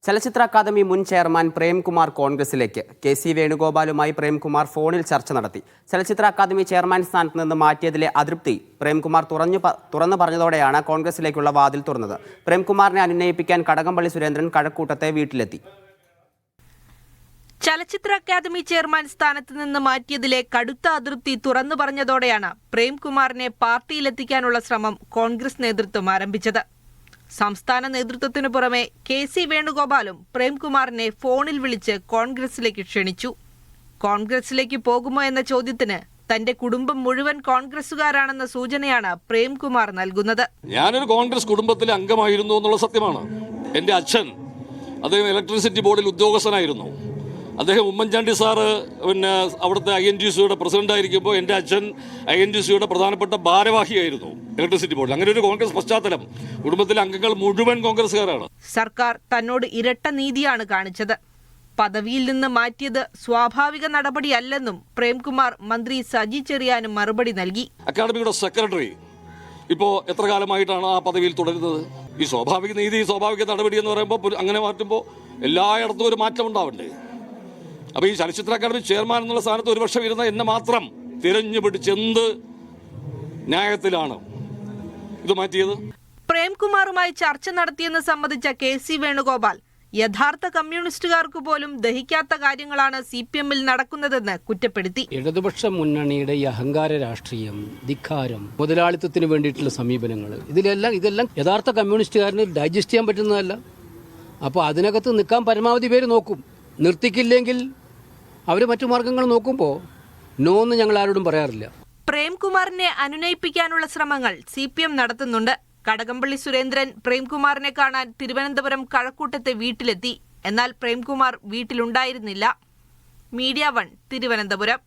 ചലച്ചിത്ര അക്കാദമി മുൻ ചെയർമാൻ പ്രേംകുമാർ കോൺഗ്രസിലേക്ക്. കെ.സി. വേണുഗോപാലുമായി പ്രേംകുമാർ ഫോണിൽ ചർച്ച നടത്തി. ചലച്ചിത്ര അക്കാദമി ചെയർമാൻ സ്ഥാനത്ത് നിന്ന് മാറ്റിയതിലെ അതൃപ്തി പ്രേംകുമാർ തുറന്നു പറഞ്ഞതോടെയാണ് കോൺഗ്രസിലേക്കുള്ള വാതിൽ തുറന്നത്. പ്രേംകുമാറിനെ അനുനയിപ്പിക്കാൻ കടകംപള്ളി സുരേന്ദ്രൻ കഴക്കൂട്ടത്തെ വീട്ടിലെത്തി. ചലച്ചിത്ര അക്കാദമി ചെയർമാൻ സ്ഥാനത്ത് നിന്ന് മാറ്റിയതിലെ കടുത്ത അതൃപ്തി തുറന്നു പറഞ്ഞതോടെയാണ് പ്രേംകുമാറിനെ പാർട്ടിയിലെത്തിക്കാനുള്ള ശ്രമം കോൺഗ്രസ് നേതൃത്വം ആരംഭിച്ചത്. സംസ്ഥാന നേതൃത്വത്തിനു പുറമെ കെ.സി. വേണുഗോപാലും പ്രേംകുമാറിനെ ഫോണിൽ വിളിച്ച് കോൺഗ്രസിലേക്ക് ക്ഷണിച്ചു. കോൺഗ്രസിലേക്ക് പോകുമോ എന്ന ചോദ്യത്തിന് തന്റെ കുടുംബം മുഴുവൻ കോൺഗ്രസുകാരാണെന്ന സൂചനയാണ് പ്രേംകുമാർ നൽകുന്നത്. ഞാനൊരു കോൺഗ്രസ് കുടുംബത്തിലെ അംഗമായിരുന്നു എന്നുള്ള സത്യമാണ്. എൻ്റെ അച്ഛൻ അദ്ദേഹം ഇലക്ട്രിസിറ്റി ബോർഡിൽ ഉദ്യോഗസ്ഥനായിരുന്നു. അദ്ദേഹം ഉമ്മൻചാണ്ടി സാറ് അവിടുത്തെ INTUCയുടെ പ്രസിഡന്റായിരിക്കുമ്പോൾ എൻ്റെ അച്ഛൻ INTUCയുടെ പ്രധാനപ്പെട്ട ഭാരവാഹിയായിരുന്നു ഇലക്ട്രിസിറ്റി ബോർഡിൽ. അങ്ങനെ ഒരു കോൺഗ്രസ് പശ്ചാത്തലം, കുടുംബത്തിലെ അംഗങ്ങൾ മുഴുവൻ കോൺഗ്രസ്സുകാരാണ്. സർക്കാർ തന്നോട് ഇരട്ട നീതിയാണ് കാണിച്ചത്. പദവിയിൽ നിന്ന് മാറ്റിയത് സ്വാഭാവിക നടപടിയല്ലെന്നും പ്രേംകുമാർ മന്ത്രി സജി ചെറിയാനും മറുപടി നൽകി. അക്കാദമിയുടെ സെക്രട്ടറി ഇപ്പോൾ എത്ര കാലമായിട്ടാണ് ആ പദവിയിൽ തുടരുന്നത്? ഈ സ്വാഭാവിക നീതി, സ്വാഭാവിക നടപടി എന്ന് പറയുമ്പോൾ അങ്ങനെ മാറ്റുമ്പോൾ എല്ലായിടത്തും ഒരു മാറ്റം ഉണ്ടാവണ്ടേ? അപ്പോൾ ഈ ചലച്ചിത്ര അക്കാദമി ചെയർമാൻ എന്നുള്ള സ്ഥാനത്ത് ഒരു വർഷം ഇരുന്ന എന്നെ മാത്രം തിരഞ്ഞു പിടിച്ച് എന്ത് ന്യായത്തിലാണ് ഇത് മാറ്റിയത്? പ്രേംകുമാറുമായി ചർച്ച നടത്തിയെന്ന് സംബന്ധിച്ച കെ.സി. വേണുഗോപാൽ യഥാർത്ഥ കമ്മ്യൂണിസ്റ്റുകാർക്ക് പോലും ദഹിക്കാത്ത കാര്യങ്ങളാണ് CPM-ൽ നടക്കുന്നതെന്ന് കുറ്റപ്പെടുത്തി. ഇടതുപക്ഷ മുന്നണിയുടെ ഈ അഹങ്കാര രാഷ്ട്രീയം, ധിക്കാരം, മുതലാളിത്തത്തിന് വേണ്ടിയിട്ടുള്ള സമീപനങ്ങൾ, ഇതെല്ലാം യഥാർത്ഥ കമ്മ്യൂണിസ്റ്റുകാരന് ഡൈജസ്റ്റ് ചെയ്യാൻ പറ്റുന്നതല്ല. അപ്പോൾ അതിനകത്ത് നിൽക്കാൻ പരമാവധി പേര് നോക്കും. നിർത്തിക്കില്ലെങ്കിൽ അവർ മറ്റു മാർഗങ്ങൾ നോക്കുമ്പോൾ നോ എന്ന് ഞങ്ങൾ ആരോടും പറയാറില്ല. പ്രേംകുമാറിനെ അനുനയിപ്പിക്കാനുള്ള ശ്രമങ്ങൾ CPM നടത്തുന്നുണ്ട്. കടകംപള്ളി സുരേന്ദ്രൻ പ്രേംകുമാറിനെ കാണാൻ തിരുവനന്തപുരം കഴക്കൂട്ടത്തെ വീട്ടിലെത്തി. എന്നാൽ പ്രേംകുമാർ വീട്ടിലുണ്ടായിരുന്നില്ല. മീഡിയ 1 തിരുവനന്തപുരം.